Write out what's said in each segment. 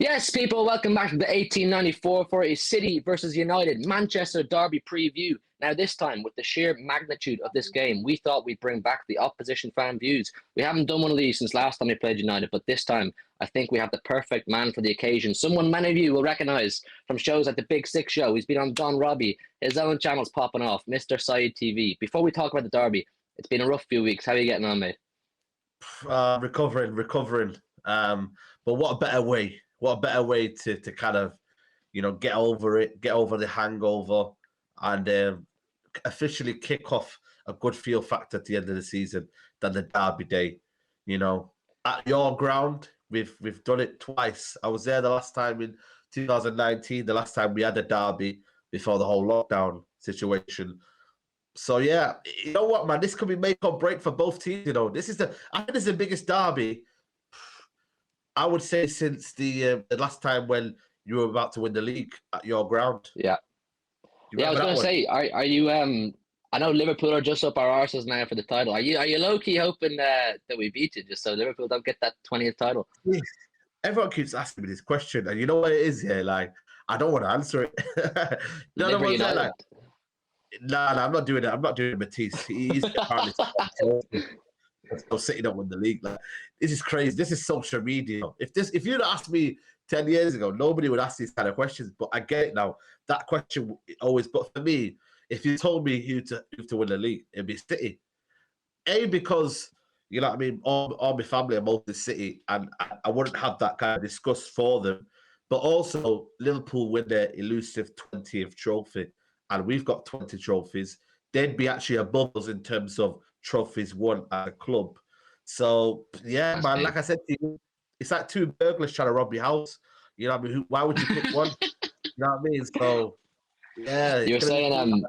Yes, people, welcome back to the 1894 for a City versus United Manchester derby preview. Now, this time, with the sheer magnitude of this game, we thought we'd bring back the opposition fan views. We haven't done one of these since last time we played United, but this time, I think we have the perfect man for the occasion. Someone many of you will recognise from shows like the Big Six Show. He's been on Don Robbie, his own channel's popping off, Mr. Saeed TV. Before we talk about the derby, it's been a rough few weeks. How are you getting on, mate? Recovering. But what a better way? What a better way to kind of, get over it, get over the hangover, and officially kick off a good feel factor at the end of the season than the derby day. At your ground, we've done it twice. I was there the last time in 2019, the last time we had a derby before the whole lockdown situation. So yeah, you know what, man? This could be make or break for both teams. I think this is the biggest derby, I would say, since the last time when you were about to win the league at your ground. Yeah. I was going to say, are you? I know Liverpool are just up our arses now for the title. Are you low key hoping that we beat you just so Liverpool don't get that 20th title? Yes. Everyone keeps asking me this question, and you know what it is here. Like, I don't want to answer it. No, I'm not doing it. I'm not doing Matisse. He's apparently still sitting up in the league. Like, this is crazy. This is social media. If you'd asked me 10 years ago, nobody would ask these kind of questions. But I get it now. That question always. But for me, if you told me who to win the league, it'd be City. Because you know what I mean. All my family are mostly City, and I wouldn't have that kind of disgust for them. But also, Liverpool win their elusive 20th trophy. And we've got 20 trophies. They'd be actually above us in terms of trophies won at a club. So, yeah, man, like I said to you, it's like two burglars trying to rob your house. You know what I mean? Why would you pick one? You know what I mean? So, yeah. You're saying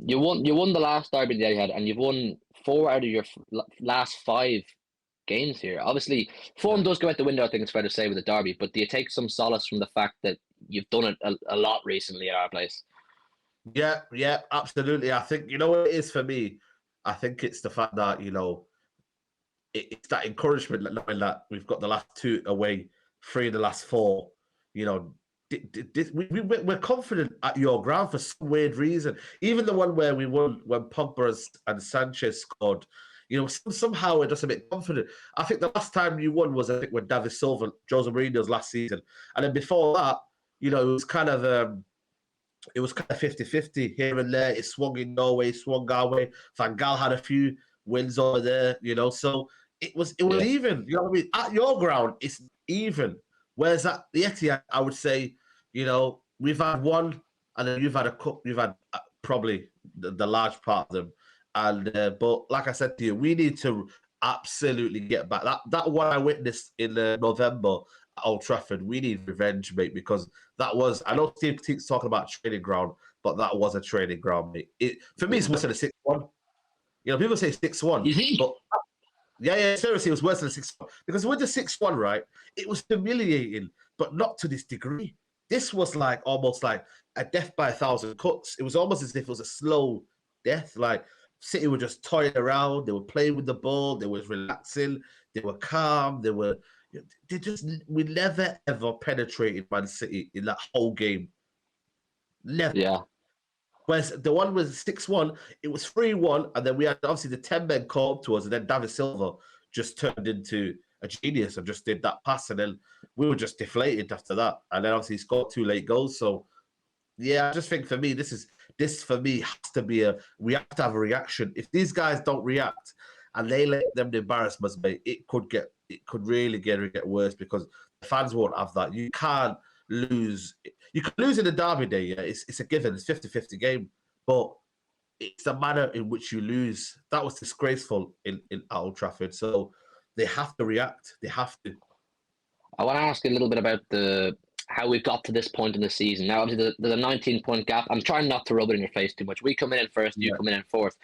you won the last derby that you had, and you've won 4 out of your last 5 games here. Obviously, form does go out the window, I think it's fair to say, with the derby, but do you take some solace from the fact that you've done it a lot recently at our place? Yeah, absolutely. I think, you know what it is for me? I think it's the fact that, it's that encouragement, knowing that we've got the last 2 away, 3 of the last 4. We're confident at your ground for some weird reason. Even the one where we won when Pogba and Sanchez scored, somehow we're just a bit confident. I think the last time you won was, I think, when David Silva, Jose Mourinho's last season. And then before that, it was kind of... It was kind of 50-50 here and there. It swung in Norway, swung our way. Van Gaal had a few wins over there, so it was even. You know what I mean? At your ground, it's even. Whereas at the Etihad, I would say, we've had one, and then you've had a couple. You've had probably the large part of them, and but like I said to you, we need to absolutely get back. That one I witnessed in November at Old Trafford, we need revenge, mate, because that was, I know Steve Keats talking about training ground, but that was a training ground, mate. For me, it's worse than a 6-1. People say 6-1, but yeah, seriously, it was worse than a 6-1. Because with the 6-1, right, it was humiliating, but not to this degree. This was like almost like a death by 1,000 cuts. It was almost as if it was a slow death. Like, City were just toying around, they were playing with the ball, they were relaxing, they were calm, we never ever penetrated Man City in that whole game. Never. Yeah. Whereas the one was 6-1, it was 3-1, and then we had obviously the 10 men caught up to us, and then David Silva just turned into a genius and just did that pass, and then we were just deflated after that. And then obviously he scored 2 late goals. So yeah, I just think for me, this for me has to be we have to have a reaction. If these guys don't react and they let them the embarrassments, mate, it could really get worse, because the fans won't have that. You can't lose. You can lose in the derby day, yeah. It's a given. It's 50-50 game. But it's the manner in which you lose. That was disgraceful in Old Trafford. So they have to react. They have to. I want to ask you a little bit about how we've got to this point in the season. Now, obviously, there's a 19-point gap. I'm trying not to rub it in your face too much. We come in first, you come in fourth.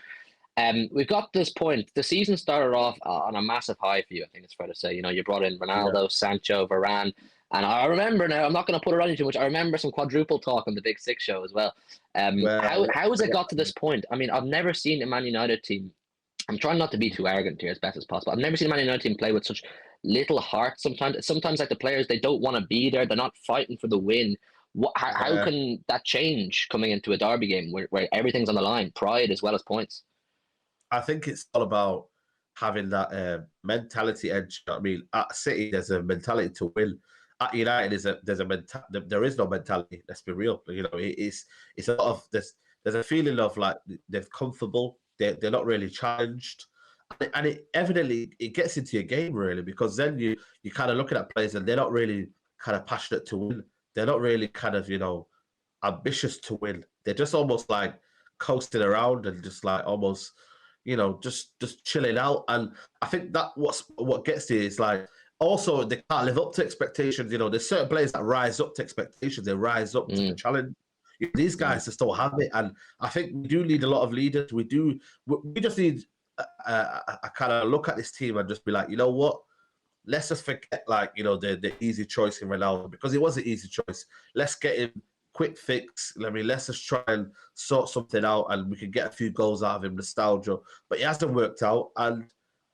We've got to this point. The season started off on a massive high for you, I think it's fair to say. You brought in Ronaldo, Sancho, Varane. And I remember now, I'm not going to put it on you too much, I remember some quadruple talk on the Big Six show as well. How has it got to this point? I mean, I've never seen a Man United team I'm trying not to be too arrogant here as best as possible. I've never seen a Man United team play with such little heart. Sometimes like the players, they don't want to be there. They're not fighting for the win. How Yeah. can that change coming into a derby game where everything's on the line, pride as well as points? I think it's all about having that mentality edge. You know what I mean, at City, there's a mentality to win. At United, there is no mentality. Let's be real. You know, it's a lot of there's a feeling of like they're comfortable. They're not really challenged, and it evidently it gets into your game really, because then you kind of looking at players and they're not really kind of passionate to win. They're not really kind of ambitious to win. They're just almost like coasting around and just like almost just chilling out. And I think that what gets you is like also they can't live up to expectations. You know, there's certain players that rise up to expectations. They rise up to the challenge. These guys just don't have it, and I think we do need a lot of leaders. We just need a kind of look at this team and just be like, you know what? Let's just forget like the easy choice in Ronaldo, because it was an easy choice. Let's get him quick fix. I mean, let's just try and sort something out, and we can get a few goals out of him, nostalgia. But it hasn't worked out, and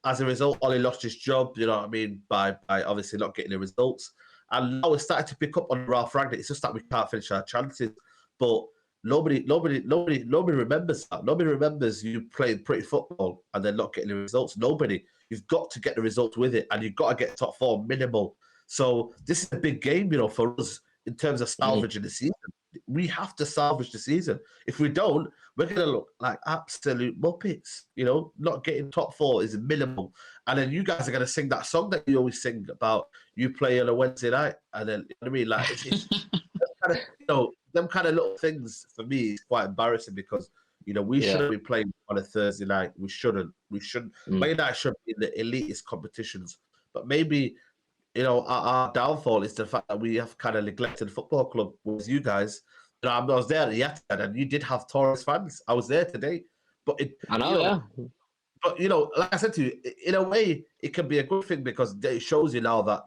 as a result, Ollie lost his job. You know what I mean, by obviously not getting the results. And now we're starting to pick up on Ralph Ragnick. It's just that we can't finish our chances. But nobody remembers that. Nobody remembers you playing pretty football and then not getting the results. Nobody. You've got to get the results with it, and you've got to get top four minimal. So this is a big game, for us in terms of salvaging the season. We have to salvage the season. If we don't, we're going to look like absolute muppets. Not getting top four is minimal. And then you guys are going to sing that song that you always sing about you play on a Wednesday night. And then, you know what I mean? Like, it's kind of, them kind of little things for me is quite embarrassing, because, we shouldn't be playing on a Thursday night. We shouldn't. Man United should be in the elitist competitions. But maybe our downfall is the fact that we have kind of neglected the football club. Whereas you guys, I was there at the Etihad, and you did have Torres fans. I was there today, but I know, yeah. But like I said to you, in a way, it can be a good thing, because it shows you now that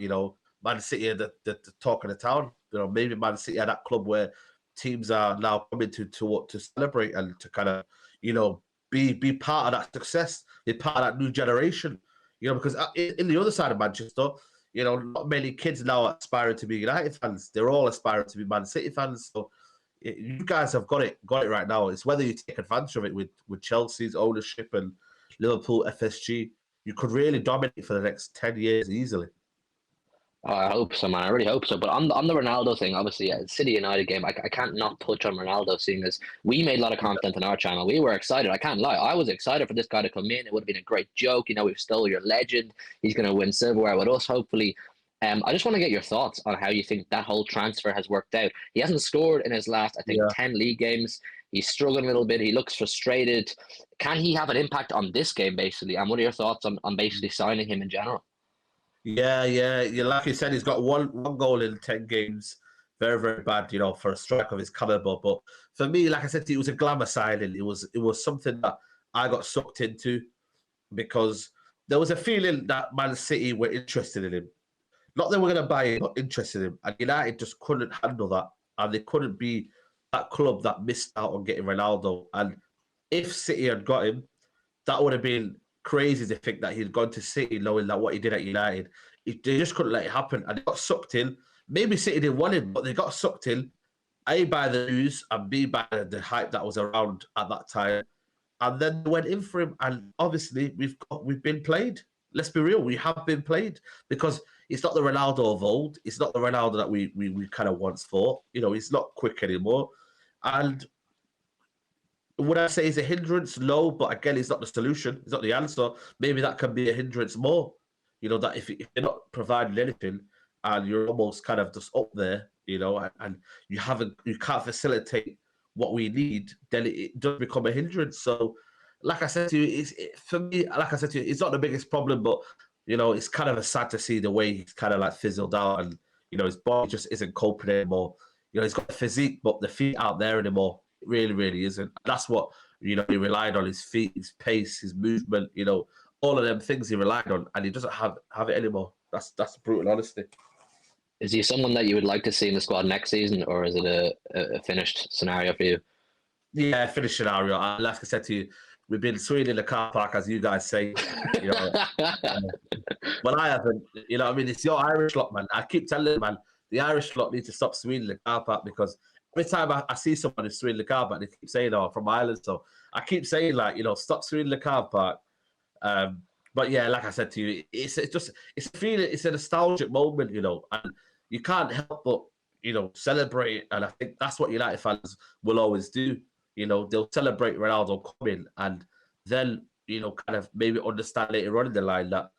Man City are the talk of the town. Maybe Man City are that club where teams are now coming to celebrate and to kind of be part of that success, be part of that new generation. Because in the other side of Manchester, not many kids now are aspiring to be United fans. They're all aspiring to be Man City fans. So you guys have got it right now. It's whether you take advantage of it with Chelsea's ownership and Liverpool, FSG. You could really dominate for the next 10 years easily. Oh, I hope so, man. I really hope so. But on the Ronaldo thing, obviously, City United game, I can't not touch on Ronaldo, seeing as we made a lot of content on our channel. We were excited. I can't lie. I was excited for this guy to come in. It would have been a great joke. We've stole your legend. He's going to win silverware with us, hopefully. I just want to get your thoughts on how you think that whole transfer has worked out. He hasn't scored in his last, I think, 10 league games. He's struggling a little bit. He looks frustrated. Can he have an impact on this game, basically? And what are your thoughts on basically signing him in general? Yeah. Like you said, he's got one goal in 10 games. Very, very bad, for a striker of his caliber. But for me, like I said, it was a glamour signing. It was something that I got sucked into, because there was a feeling that Man City were interested in him. Not that we're going to buy him, but interested in him. And United just couldn't handle that. And they couldn't be that club that missed out on getting Ronaldo. And if City had got him, that would have been crazy to think that he'd gone to City knowing that what he did at United. They just couldn't let it happen. And they got sucked in. Maybe City didn't want him, but they got sucked in, A, by the news, and B, by the hype that was around at that time. And then they went in for him. And obviously, we've been played. Let's be real. We have been played, because it's not the Ronaldo of old. It's not the Ronaldo that we kind of once thought. He's not quick anymore. And would I say it's a hindrance? No, but again, it's not the solution. It's not the answer. Maybe that can be a hindrance more. That if you're not providing anything and you're almost kind of just up there, and you can't facilitate what we need, then it does become a hindrance. So, like I said to you, for me, like I said to you, it's not the biggest problem, but it's kind of sad to see the way he's kind of like fizzled out, and his body just isn't coping anymore. He's got the physique, but the feet aren't there anymore. It really, really isn't. That's what he relied on: his feet, his pace, his movement. All of them things he relied on, and he doesn't have it anymore. That's brutal honesty. Is he someone that you would like to see in the squad next season, or is it a finished scenario for you? Yeah, finished scenario. Like I said to you, we've been swinging in the car park, as you guys say. You know, well, I haven't. You know, what I mean, it's your Irish lot, man. I keep telling them, man, the Irish lot need to stop swinging in the car park because every time I see someone who's swinging in the car park, they keep saying, "Oh, from Ireland." So I keep saying, like, you know, stop swinging in the car park. But yeah, like I said to you, it's a feeling, it's a nostalgic moment, you know, and you can't help but, you know, celebrate. And I think that's what United fans will always do. You know, they'll celebrate Ronaldo coming and then, you know, kind of maybe understand later on in the line that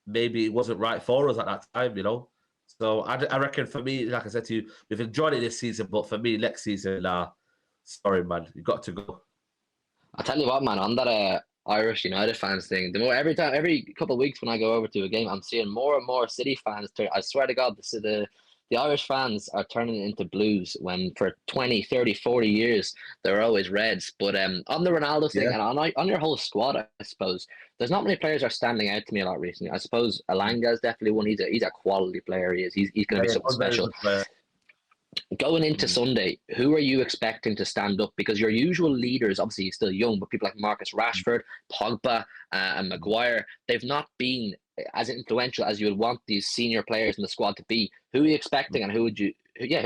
maybe it wasn't right for us at that time, you know. So I reckon for me, like I said to you, we've enjoyed it this season, but for me, next season, sorry, man, you got to go. I tell you what, man, on that Irish United fans thing, every couple of weeks when I go over to a game, I'm seeing more and more City fans turn. I swear to God, the Irish fans are turning into Blues when for 20, 30, 40 years they're always Reds. But on the Ronaldo thing and on your whole squad, I suppose there's not many players are standing out to me a lot recently. I suppose Alanga is definitely one. He's a quality player. He's going to be something special. Going into Sunday, who are you expecting to stand up? Because your usual leaders, obviously he's still young, but people like Marcus Rashford, Pogba, and Maguire, they've not been as influential as you would want these senior players in the squad to be. Who are you expecting, and who are you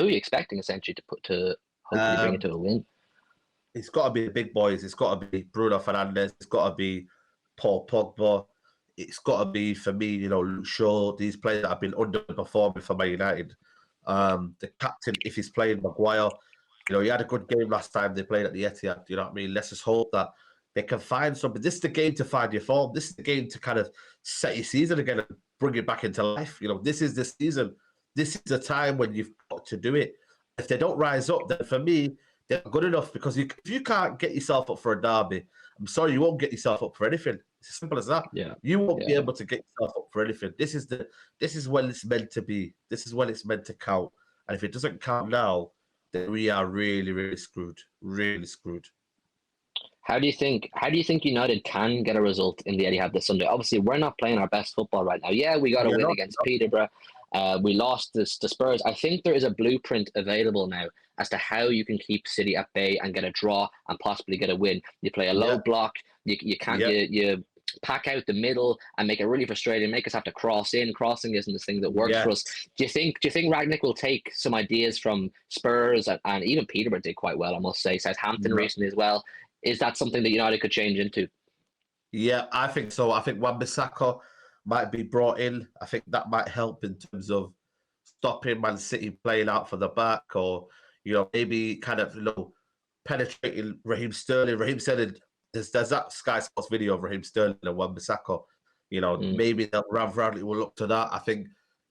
expecting essentially to hopefully bring it to a win? It's got to be the big boys. It's got to be Bruno Fernandes. It's got to be Paul Pogba. It's got to be, for me, you know, Luke Shaw. These players that have been underperforming for Man United. The captain, if he's playing Maguire, you know, he had a good game last time they played at the Etihad. You know what I mean? Let's just hope that they can find something. This is the game to find your form. This is the game to kind of set your season again and bring it back into life. You know, this is the season. This is the time when you've got to do it. If they don't rise up, then for me, they're good enough because if you can't get yourself up for a derby, I'm sorry, you won't get yourself up for anything. It's as simple as that. Yeah. You won't be able to get yourself up for anything. This is when it's meant to be. This is when it's meant to count. And if it doesn't count now, then we are really, really screwed. Really screwed. How do you think United can get a result in the Etihad this Sunday? Obviously, we're not playing our best football right now. Yeah, we got a win against Peterborough. We lost the Spurs. I think there is a blueprint available now as to how you can keep City at bay and get a draw and possibly get a win. You play a low block. You can't you pack out the middle and make it really frustrating. Make us have to cross in. Crossing isn't the thing that works for us. Do you think Rangnick will take some ideas from Spurs and even Peterborough did quite well, I must say. Southampton recently as well. Is that something that United could change into? Yeah, I think so. I think Wan-Bissaka might be brought in. I think that might help in terms of stopping Man City playing out for the back, or maybe kind of penetrating Raheem Sterling. There's that Sky Sports video of Raheem Sterling and Wan-Bissaka. Maybe that Rav Radley will look to that. I think,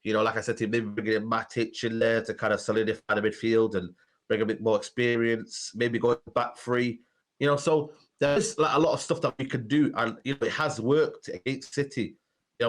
like I said to you, maybe bringing in Matic in there to kind of solidify the midfield and bring a bit more experience. Maybe going back three. So there's like a lot of stuff that we can do, and it has worked against City.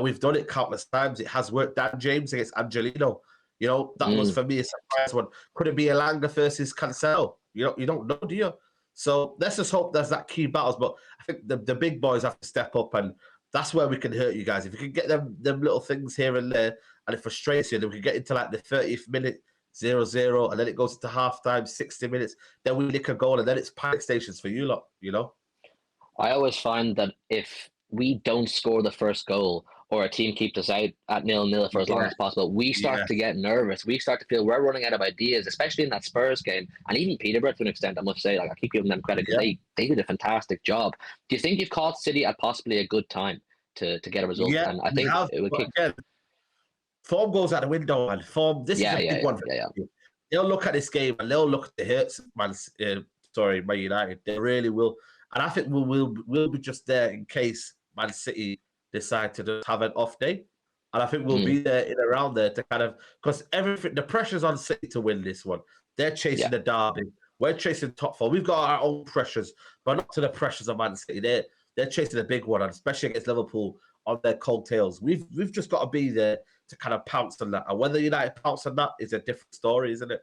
We've done it countless times. It has worked. Dan James against Angelino. That was for me a surprise one. Could it be Elanga versus Cancelo? You don't know, do you? So let's just hope there's that key battles. But I think the big boys have to step up, and that's where we can hurt you guys. If you can get them little things here and there, and it frustrates you, then we can get into like the 30th minute 0-0, and then it goes into halftime, 60 minutes. Then we nick a goal, and then it's panic stations for you lot. I always find that if we don't score the first goal, or a team keeps us out at 0-0 for as long as possible, we start to get nervous. We start to feel we're running out of ideas, especially in that Spurs game, and even Peterborough to an extent. I must say, I keep giving them credit because they did a fantastic job. Do you think you've caught City at possibly a good time to get a result? Yeah, and I think it would kick. Again, form goes out the window, and form. This is a big one. They'll look at this game and they'll look at the hurts, Man United. They really will, and I think we'll be just there in case Man City decide to just have an off day, and I think we'll be there in around there to kind of, because the pressure's on City to win this one. They're chasing the derby. We're chasing top four. We've got our own pressures, but not to the pressures of Man City. They're chasing a big one, and especially against Liverpool on their coattails. We've just got to be there to kind of pounce on that. And whether United pounce on that is a different story, isn't it?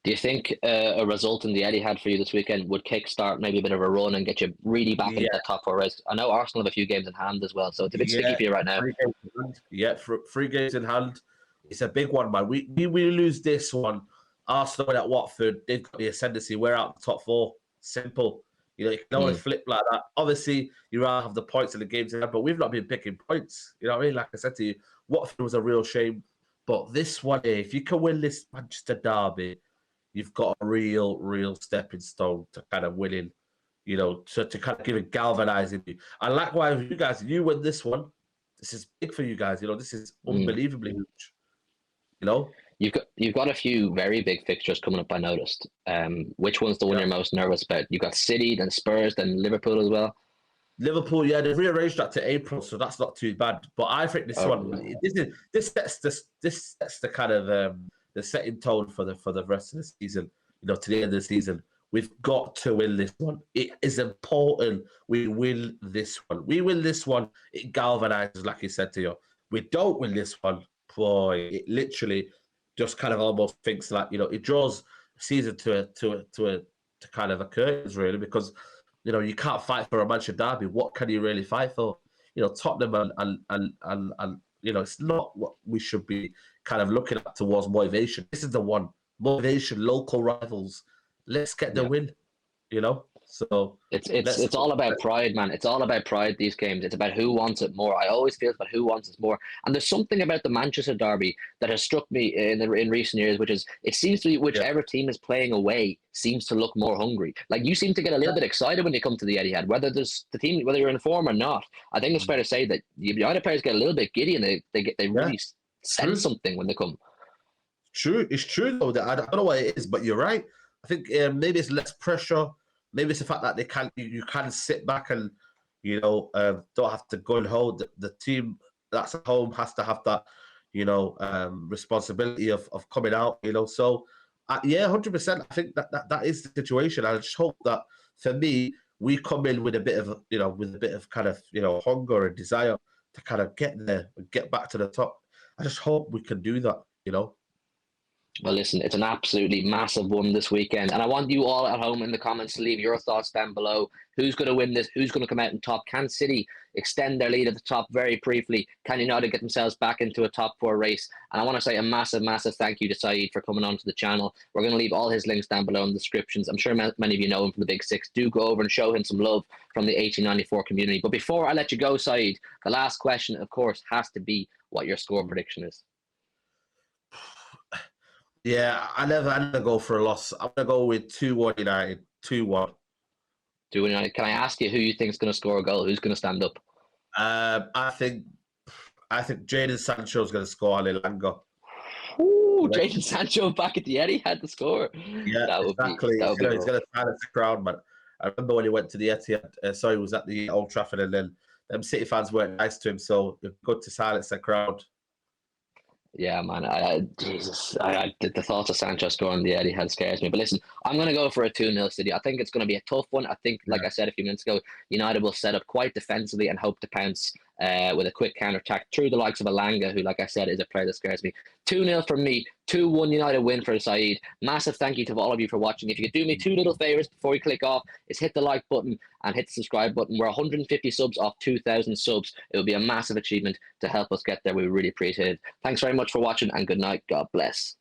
Do you think a result in the Etihad for you this weekend would kickstart maybe a bit of a run and get you really back into the top four race? I know Arsenal have a few games in hand as well, so it's a bit sticky for you right now. Three games in hand. It's a big one, man. We lose this one. Arsenal at Watford, they've got the ascendancy. We're out the top four. Simple. You can only flip like that. Obviously, you rather have the points in the games, but we've not been picking points. You know what I mean? Like I said to you, Watford was a real shame. But this one here, if you can win this Manchester derby, you've got a real stepping stone to kind of winning, to kind of give it galvanizing you. And likewise, you guys, you win this one, this is big for you guys. This is unbelievably huge. You've got a few very big fixtures coming up. I noticed. Which one's the one you're most nervous about? You've got City, then Spurs, then Liverpool as well. Liverpool, yeah, they've rearranged that to April, so that's not too bad. But I think this one, this sets the kind of the setting tone for the rest of the season. To the end of the season, we've got to win this one. It is important we win this one. We win this one, it galvanizes, like you said to you. We don't win this one, boy, it literally just kind of almost thinks like it draws season to kind of a curtains, really, because you can't fight for a Manchester derby. What can you really fight for? Tottenham and it's not what we should be kind of looking at towards motivation. This is the one motivation. Local rivals. Let's get the win. So it's all about pride, man. It's all about pride. These games, it's about who wants it more. I always feel it's about who wants it more. And there's something about the Manchester derby that has struck me in recent years, which is it seems to be whichever team is playing away seems to look more hungry. Like you seem to get a little bit excited when you come to the Etihad, whether you're in form or not. I think it's fair to say that the United players get a little bit giddy and they really sense something when they come. True, it's true though. I don't know what it is, but you're right. I think maybe it's less pressure. Maybe it's the fact that you can sit back and don't have to go and hold. The team that's at home has to have that responsibility of coming out. So 100%. I think that is the situation. I just hope that for me we come in with a bit of kind of hunger and desire to kind of get there and get back to the top. I just hope we can do that. Well, listen, it's an absolutely massive one this weekend. And I want you all at home in the comments to leave your thoughts down below. Who's going to win this? Who's going to come out on top? Can City extend their lead at the top very briefly? Can United get themselves back into a top four race? And I want to say a massive thank you to Saeed for coming onto the channel. We're going to leave all his links down below in the descriptions. I'm sure many of you know him from the Big Six. Do go over and show him some love from the 1894 community. But before I let you go, Saeed, the last question, of course, has to be what your score prediction is. Yeah, I never go for a loss. I'm going to go with 2-1 United. 2-1. 2-1 United. Can I ask you who you think is going to score a goal? Who's going to stand up? I think Jadon Sancho is going to score on Elanga. Ooh, Jadon Sancho back at the Etihad to score. Yeah, exactly. He's going to silence the crowd, man. I remember when he went to the Etihad. He was at the Old Trafford, and then them City fans weren't nice to him, so it's good to silence the crowd. Yeah, man. Jesus, the thought of Sancho scoring the Etihad scares me. But listen, I'm going to go for a 2-0 City. I think it's going to be a tough one. I think, like I said a few minutes ago, United will set up quite defensively and hope to pounce with a quick counter-attack through the likes of Elanga, who, like I said, is a player that scares me. 2-0 from me. 2-1 United win for Saeed. Massive thank you to all of you for watching. If you could do me two little favors before you click off, is hit the like button and hit the subscribe button. We're 150 subs off 2,000 subs. It would be a massive achievement to help us get there. We would really appreciate it. Thanks very much for watching and good night. God bless.